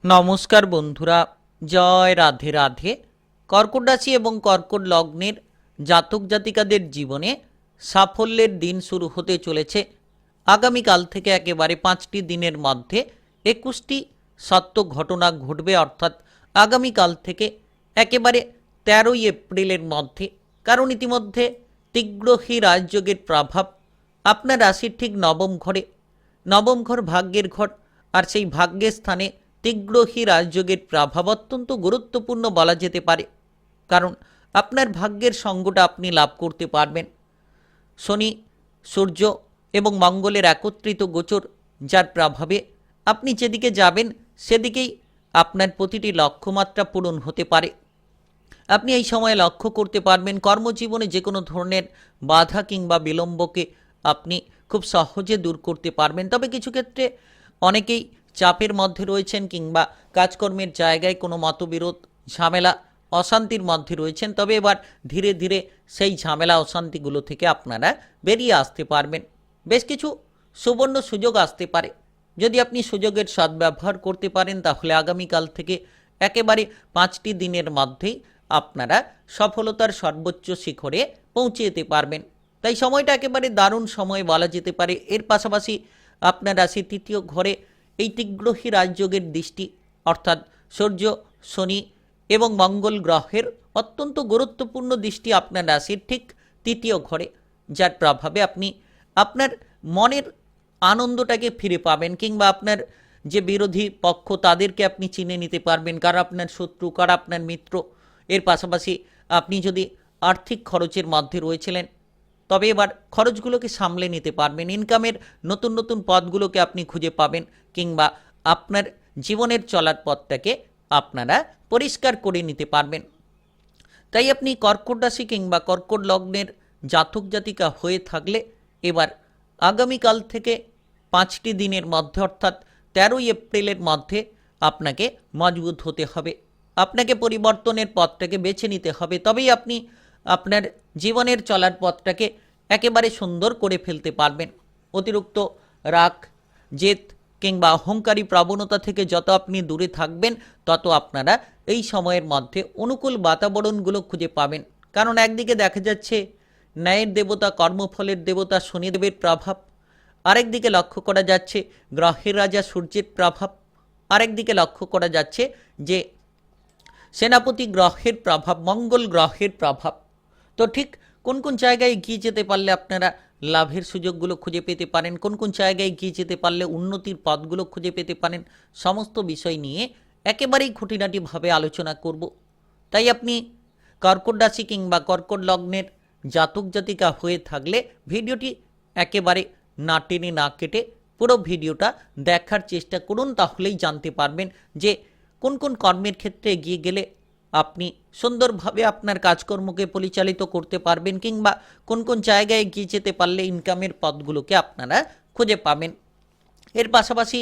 নমস্কার বন্ধুরা, জয় রাধে রাধে। কর্কট রাশি এবং কর্কট লগ্নের জাতক জাতিকাদের জীবনে সাফল্যের দিন শুরু হতে চলেছে। আগামীকাল থেকে একেবারে 5টি দিনের মধ্যে 21টি সত্য ঘটনা ঘটবে, অর্থাৎ আগামীকাল থেকে একেবারে 13ই এপ্রিলের মধ্যে। কারণ ইতিমধ্যে তীগ্রহী রাজযোগের প্রভাব আপনার রাশির ঠিক নবম ঘর ভাগ্যের ঘর, আর সেই ভাগ্যের স্থানে তীগ্রহী রাজযোগের প্রভাব অত্যন্ত গুরুত্বপূর্ণ বলা যেতে পারে। কারণ আপনার ভাগ্যের সঙ্গটা আপনি লাভ করতে পারবেন। শনি, সূর্য এবং মঙ্গলের একত্রিত গোচর, যার প্রভাবে আপনি যেদিকে যাবেন সেদিকেই আপনার প্রতিটি লক্ষ্যমাত্রা পূরণ হতে পারে। আপনি এই সময়ে লক্ষ্য করতে পারবেন কর্মজীবনে যে কোনো ধরনের বাধা কিংবা বিলম্বকে আপনি খুব সহজে দূর করতে পারবেন। তবে কিছু ক্ষেত্রে অনেকেই চাপের মধ্যে রয়েছেন কিংবা কাজকর্মের জায়গায় কোনো মতবিরোধ, ঝামেলা, অশান্তির মধ্যে রয়েছেন। তবে এবার ধীরে ধীরে সেই ঝামেলা অশান্তিগুলো থেকে আপনারা বেরিয়ে আসতে পারবেন। বেশ কিছু সুবর্ণ সুযোগ আসতে পারে। যদি আপনি সুযোগের সদ্ব্যবহার করতে পারেন তাহলে আগামীকাল থেকে একেবারে 5টি দিনের মধ্যেই আপনারা সফলতার সর্বোচ্চ শিখরে পৌঁছে যেতে পারবেন। তাই সময়টা একেবারে দারুণ সময় বলা যেতে পারে। এর পাশাপাশি আপনার রাশির 3য় ঘরে এই তীগ্রহী রাজযোগের দৃষ্টি, অর্থাৎ সূর্য, শনি এবং মঙ্গল গ্রহের অত্যন্ত গুরুত্বপূর্ণ দৃষ্টি আপনার রাশির ঠিক 3য় ঘরে, যার প্রভাবে আপনি আপনার মনের আনন্দটাকে ফিরে পাবেন কিংবা আপনার যে বিরোধী পক্ষ তাদেরকে আপনি চিনে নিতে পারবেন, কারা আপনার শত্রু, কারা আপনার মিত্র। এর পাশাপাশি আপনি যদি আর্থিক খরচের মধ্যে রয়েছিলেন তবে এবার খরচগুলোকে সামলে নিতে পারবেন। ইনকামের নতুন নতুন পথগুলোকে আপনি খুঁজে পাবেন কিংবা আপনার জীবনের চলার পথটাকে আপনারা পরিষ্কার করে নিতে পারবেন। তাই আপনি কর্কট রাশি কিংবা কর্কট লগ্নের জাতক জাতিকা হয়ে থাকলে এবার আগামীকাল থেকে 5টি দিনের মধ্যে, অর্থাৎ 13ই এপ্রিলের মধ্যে আপনাকে মজবুত হতে হবে। আপনাকে পরিবর্তনের পথটাকে বেছে নিতে হবে। তবেই আপনি আপনার জীবনের চলার পথটাকে একেবারে সুন্দর করে ফেলতে পারবেন। অতিরিক্ত রাগ, জেদ কিংবা অহংকারী প্রবণতা থেকে যত আপনি দূরে থাকবেন তত আপনারা এই সময়ের মধ্যে অনুকূল বাতাবরণগুলো খুঁজে পাবেন। কারণ একদিকে দেখা যাচ্ছে ন্যায়ের দেবতা, কর্মফলের দেবতা শনিদেবের প্রভাব, আরেকদিকে লক্ষ্য করা যাচ্ছে গ্রহের রাজা সূর্যের প্রভাব, আরেকদিকে লক্ষ্য করা যাচ্ছে যে সেনাপতি গ্রহের প্রভাব, মঙ্গল গ্রহের প্রভাব। তো ঠিক কোন কোন জায়গায় এগিয়ে যেতে পারলে আপনারা লাভের সুযোগগুলো খুঁজে পেতে পারেন, কোন কোন জায়গায় এগিয়ে যেতে পারলে উন্নতির পথগুলো খুঁজে পেতে পারেন, সমস্ত বিষয় নিয়ে একেবারেই খুঁটিনাটিভাবে আলোচনা করব। তাই আপনি কর্কট রাশি কিংবা কর্কট লগ্নের জাতক জাতিকা হয়ে থাকলে ভিডিওটি একেবারে না টেনে না কেটে পুরো ভিডিওটা দেখার চেষ্টা করুন। তাহলেই জানতে পারবেন যে কোন কোন কর্মের ক্ষেত্রে এগিয়ে গেলে আপনি সুন্দরভাবে আপনার কাজকর্মকে পরিচালিত করতে পারবেন কিংবা কোন কোন জায়গায় এগিয়ে যেতে পারলে ইনকামের পথগুলোকে আপনারা খুঁজে পাবেন। এর পাশাপাশি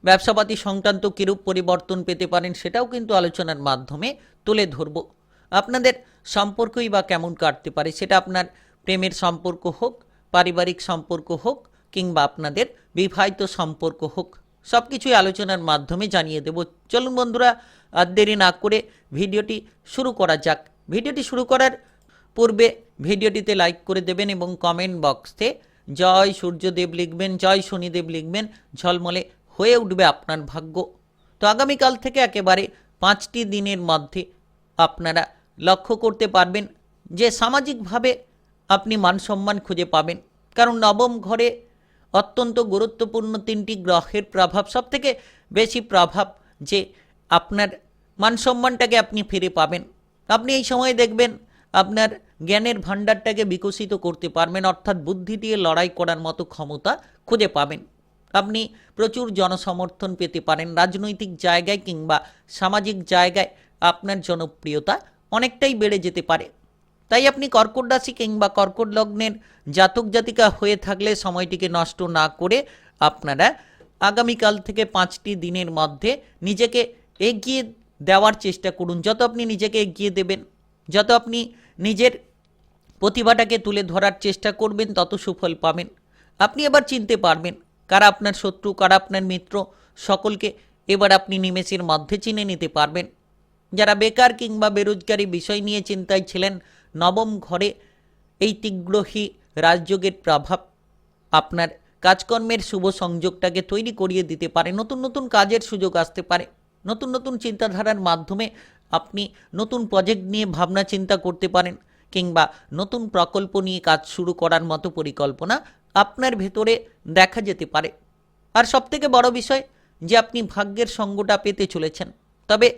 ব্যবসাপাতি সংক্রান্ত কিরূপ পরিবর্তন পেতে পারেন সেটাও কিন্তু আলোচনার মাধ্যমে তুলে ধরব। আপনাদের সম্পর্কই বা কেমন কাটতে পারে, সেটা আপনার প্রেমের সম্পর্ক হোক, পারিবারিক সম্পর্ক হোক কিংবা আপনাদের বিবাহিত সম্পর্ক হোক, সব কিছুই আলোচনার মাধ্যমে জানিয়ে দেব। চলুন বন্ধুরা, আর দেরি না করে ভিডিওটি শুরু করা যাক। ভিডিওটি শুরু করার পূর্বে ভিডিওটিতে লাইক করে দেবেন এবং কমেন্ট বক্সে জয় সূর্যদেব লিখবেন, জয় শনিদেব লিখবেন। ঝলমলে হয়ে উঠবে আপনার ভাগ্য। তো আগামীকাল থেকে একেবারে 5টি দিনের মধ্যে আপনারা লক্ষ্য করতে পারবেন যে সামাজিকভাবে আপনি মান সম্মান খুঁজে পাবেন। কারণ নবম ঘরে অত্যন্ত গুরুত্বপূর্ণ 3টি গ্রহের প্রভাব, সবথেকে বেশি প্রভাব যে আপনার মান সম্মানটাকে আপনি ফিরে পাবেন। আপনি এই সময়ে দেখবেন আপনার জ্ঞানের ভাণ্ডারটাকে বিকশিত করতে পারবেন, অর্থাৎ বুদ্ধি দিয়ে লড়াই করার মতো ক্ষমতা খুঁজে পাবেন। আপনি প্রচুর জনসমর্থন পেতে পারেন। রাজনৈতিক জায়গায় কিংবা সামাজিক জায়গায় আপনার জনপ্রিয়তা অনেকটাই বেড়ে যেতে পারে। তাই আপনি কর্কট রাশি কিংবা কর্কট লগ্নের জাতক জাতিকা হয়ে থাকলে সময়টিকে নষ্ট না করে আপনারা আগামীকাল থেকে 5টি দিনের মধ্যে নিজেকে এগিয়ে দেওয়ার চেষ্টা করুন। যত আপনি নিজেকে এগিয়ে দেবেন, যত আপনি নিজের প্রতিভাটাকে তুলে ধরার চেষ্টা করবেন, তত সুফল পাবেন। আপনি এবার চিনতে পারবেন কারা আপনার শত্রু, কারা আপনার মিত্র। সকলকে এবার আপনি নিমেষের মধ্যে চিনে নিতে পারবেন। যারা বেকার কিংবা বেরোজগারি বিষয় নিয়ে চিন্তায় ছিলেন, নবম ঘরে এই তীগ্রহী রাজযোগের প্রভাব আপনার কাজকর্মের শুভ সংযোগটাকে তৈরি করিয়ে দিতে পারে। নতুন নতুন কাজের সুযোগ আসতে পারে। নতুন নতুন চিন্তাধারার মাধ্যমে আপনি নতুন প্রজেক্ট নিয়ে ভাবনা চিন্তা করতে পারেন, কিংবা নতুন প্রকল্প নিয়ে কাজ শুরু করার মতো পরিকল্পনা আপনার ভেতরে দেখা যেতে পারে। আর সবথেকে বড় বিষয় যে আপনি ভাগ্যের সঙ্গটা পেতে চলেছেন। তবে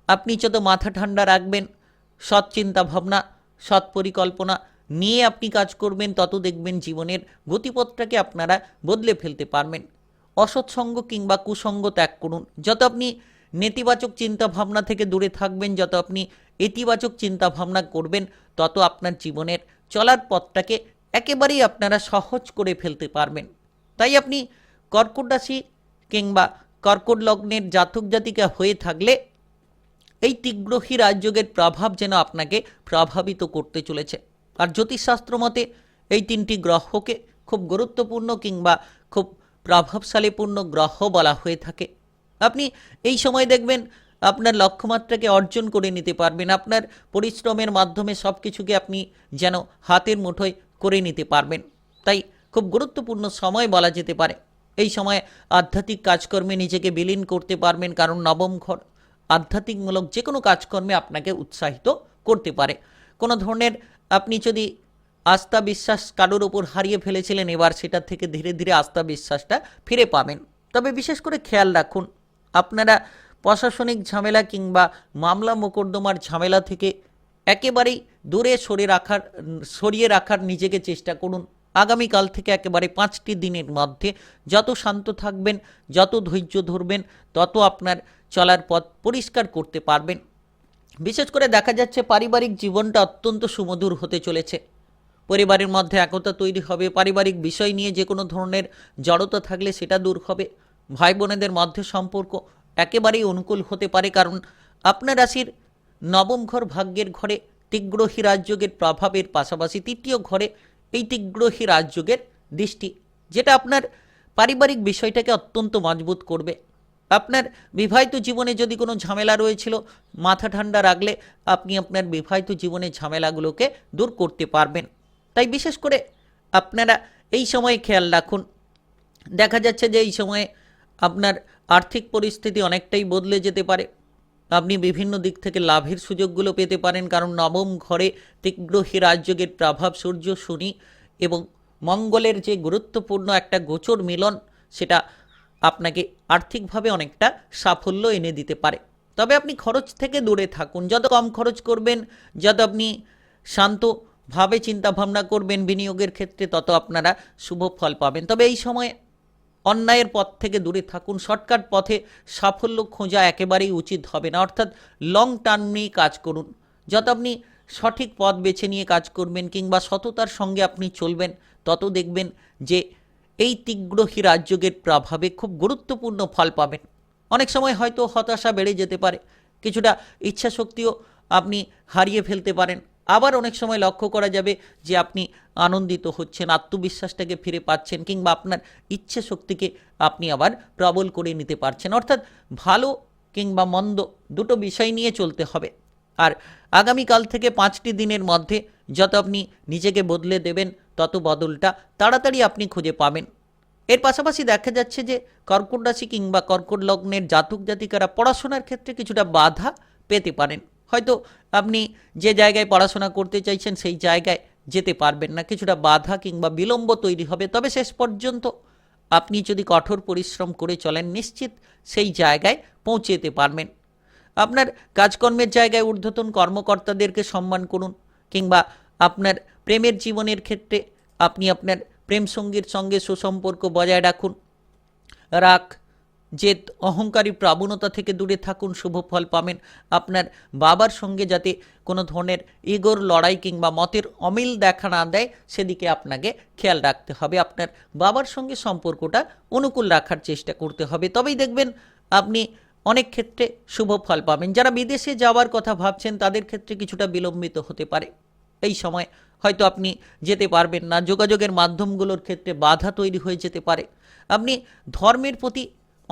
আপনি যত মাথা ঠান্ডা রাখবেন, সৎ চিন্তা ভাবনা, সৎ পরিকল্পনা নিয়ে আপনি কাজ করবেন, তত দেখবেন জীবনের গতিপথটাকে আপনারা বদলে ফেলতে পারবেন। অসৎ সঙ্গ কিংবা কুসঙ্গ ত্যাগ করুন। যত আপনি নেতিবাচক চিন্তা ভাবনা থেকে দূরে থাকবেন, যত আপনি ইতিবাচক চিন্তা ভাবনা করবেন, তত আপনার জীবনের চলার পথটাকে একেবারেই আপনারা সহজ করে ফেলতে পারবেন। তাই আপনি কর্কট রাশি কিংবা কর্কট লগ্নের জাতক জাতিকা হয়ে থাকলে এই তীগ্রহী রাজযোগের প্রভাব যেন আপনাকে প্রভাবিত করতে চলেছে। আর জ্যোতিষশাস্ত্র মতে এই তিনটি গ্রহকে খুব গুরুত্বপূর্ণ কিংবা খুব প্রভাবশালীপূর্ণ গ্রহ বলা হয়ে থাকে। আপনি এই সময় দেখবেন আপনার লক্ষ্যমাত্রাকে অর্জন করে নিতে পারবেন। আপনার পরিশ্রমের মাধ্যমে সব কিছুকে আপনি যেন হাতের মুঠোয় করে নিতে পারবেন। তাই খুব গুরুত্বপূর্ণ সময় বলা যেতে পারে। এই সময় আধ্যাত্মিক কাজকর্মে নিজেকে বিলীন করতে পারবেন, কারণ নবম ঘর আধ্যাত্মিকমূলক যে কোনো কাজকর্মে আপনাকে উৎসাহিত করতে পারে। কোনো ধরনের আপনি যদি আস্থা বিশ্বাস কারোর ওপর হারিয়ে ফেলেছিলেন, এবার সেটা থেকে ধীরে ধীরে আস্থা বিশ্বাসটা ফিরে পাবেন। তবে বিশেষ করে খেয়াল রাখুন, আপনারা প্রশাসনিক ঝামেলা কিংবা মামলা মোকদ্দমার ঝামেলা থেকে একেবারেই দূরে সরিয়ে রাখার নিজেকে চেষ্টা করুন। আগামীকাল থেকে একেবারে 5টি দিনের মধ্যে যত শান্ত থাকবেন, যত ধৈর্য ধরবেন, তত আপনার চলার পথ পরিষ্কার করতে পারবেন। বিশেষ করে দেখা যাচ্ছে পারিবারিক জীবনটা অত্যন্ত সুমধুর হতে চলেছে। পরিবারের মধ্যে একতা তৈরি হবে। পারিবারিক বিষয় নিয়ে যে কোনো ধরনের জড়তা থাকলে সেটা দূর হবে। ভাই বোনেদের মধ্যে সম্পর্ক একেবারেই অনুকূল হতে পারে, কারণ আপনার রাশির নবম ঘর ভাগ্যের ঘরে তীগ্রহী রাজযোগের প্রভাবের পাশাপাশি তৃতীয় ঘরে এই তীগ্রহী রাজযোগের দৃষ্টি, যেটা আপনার পারিবারিক বিষয়টাকে অত্যন্ত মজবুত করবে। আপনার বিবাহিত জীবনে যদি কোনো ঝামেলা রয়েছিল, মাথা ঠান্ডা রাখলে আপনি আপনার বিবাহিত জীবনের ঝামেলাগুলোকে দূর করতে পারবেন। তাই বিশেষ করে আপনারা এই সময়ে খেয়াল রাখুন। দেখা যাচ্ছে যে এই সময়ে আপনার আর্থিক পরিস্থিতি অনেকটাই বদলে যেতে পারে। আপনি বিভিন্ন দিক থেকে লাভের সুযোগগুলো পেতে পারেন, কারণ নবম ঘরে তীগ্রহী রাজযোগের প্রভাব সূর্য, শনি এবং মঙ্গলের যে গুরুত্বপূর্ণ একটা গোচর মিলন, সেটা আপনাকে আর্থিকভাবে অনেকটা সাফল্য এনে দিতে পারে। তবে আপনি খরচ থেকে দূরে থাকুন। যত কম খরচ করবেন, যত আপনি শান্তভাবে চিন্তাভাবনা করবেন বিনিয়োগের ক্ষেত্রে, তত আপনারা শুভ ফল পাবেন। তবে এই সময়ে অন্যায়ের পথ থেকে দূরে থাকুন। শর্টকাট পথে সাফল্য খোঁজা একেবারেই উচিত হবে না, অর্থাৎ লং টার্ম নিয়ে কাজ করুন। যত আপনি সঠিক পথ বেছে নিয়ে কাজ করবেন কিংবা সততার সঙ্গে আপনি চলবেন, তত দেখবেন যে এই তীগ্রহী রাজযোগের প্রভাবে খুব গুরুত্বপূর্ণ ফল পাবেন। অনেক সময় হয়তো হতাশা বেড়ে যেতে পারে, কিছুটা ইচ্ছা শক্তিও আপনি হারিয়ে ফেলতে পারেন। আবার অনেক সময় লক্ষ্য করা যাবে যে আপনি আনন্দিত হচ্ছেন, আত্মবিশ্বাসটাকে ফিরে পাচ্ছেন, কিংবা আপনার ইচ্ছে শক্তিকে আপনি আবার প্রবল করে নিতে পারছেন। অর্থাৎ ভালো কিংবা মন্দ দুটো বিষয় নিয়ে চলতে হবে। আর আগামীকাল থেকে 5টি দিনের মধ্যে যত আপনি নিজেকে বদলে দেবেন, তত বদলটা তাড়াতাড়ি আপনি খুঁজে পাবেন। এর পাশাপাশি দেখা যাচ্ছে যে কর্কট রাশি কিংবা কর্কট লগ্নের জাতক জাতিকারা পড়াশোনার ক্ষেত্রে কিছুটা বাধা পেতে পারেন। হয়তো আপনি যে জায়গায় পড়াশোনা করতে চাইছেন সেই জায়গায় যেতে পারবেন না, কিছুটা বাধা কিংবা বিলম্ব তৈরি হবে। তবে শেষ পর্যন্ত আপনি যদি কঠোর পরিশ্রম করে চলেন, নিশ্চিত সেই জায়গায় পৌঁছে যেতে পারবেন। আপনার কাজকর্মের জায়গায় ঊর্ধ্বতন কর্মকর্তাদেরকে সম্মান করুন, কিংবা আপনার প্রেমের জীবনের ক্ষেত্রে আপনি আপনার প্রেম সঙ্গীর সঙ্গে সুসম্পর্ক বজায় রাখুন। রাগ, জেদ, অহংকারী প্রবণতা থেকে দূরে থাকুন, শুভ ফল পাবেন। আপনার বাবার সঙ্গে যাতে কোনো ধরনের ইগোর লড়াই কিংবা মতের অমিল দেখা না দেয়, সেদিকে আপনাকে খেয়াল রাখতে হবে। আপনার বাবার সঙ্গে সম্পর্কটা অনুকূল রাখার চেষ্টা করতে হবে, তবেই দেখবেন আপনি অনেক ক্ষেত্রে শুভ ফল পাবেন। যারা বিদেশে যাওয়ার কথা ভাবছেন, তাদের ক্ষেত্রে কিছুটা বিলম্বিত হতে পারে। এই সময় হয়তো আপনি যেতে পারবেন না। যোগাযোগের মাধ্যমগুলোর ক্ষেত্রে বাধা তৈরি হয়ে যেতে পারে। আপনি ধর্মের প্রতি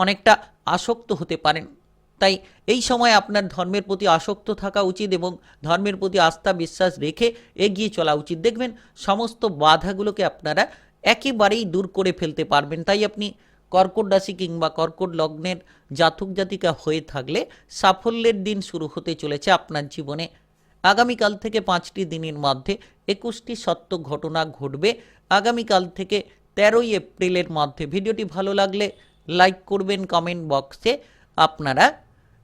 অনেকটা আসক্ত হতে পারেন। তাই এই সময় আপনার ধর্মের প্রতি আসক্ত থাকা উচিত এবং ধর্মের প্রতি আস্থা বিশ্বাস রেখে এগিয়ে চলা উচিত। দেখবেন সমস্ত বাধাগুলোকে আপনারা একেবারেই দূর করে ফেলতে পারবেন। তাই আপনি কর্কট রাশি কিংবা কর্কট লগ্নের জাতক জাতিকা হয়ে থাকলে সাফল্যের দিন শুরু হতে চলেছে আপনার জীবনে। আগামীকাল থেকে 5টি দিনের মধ্যে 21টি সত্য ঘটনা ঘটবে। আগামীকাল থেকে 13ই এপ্রিলের মধ্যে। ভিডিওটি ভালো লাগলে লাইক করবেন, কমেন্ট বক্সে আপনারা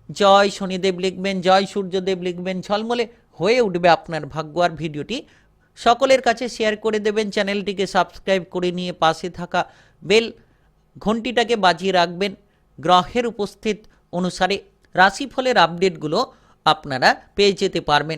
জয় শনিদেব লিখবেন, জয় সূর্যদেব লিখবেন, ঝলমলে হয়ে উঠবে আপনার ভাগ্য। আর ভিডিওটি সকলের কাছে শেয়ার করে দেবেন, চ্যানেলটিকে সাবস্ক্রাইব করে নিয়ে পাশে থাকা বেল ঘন্টিটাকে বাজিয়ে রাখবেন। গ্রহের উপস্থিত অনুসারে রাশিফলের আপডেটগুলো আপনারা পেয়ে যেতে পারবেন।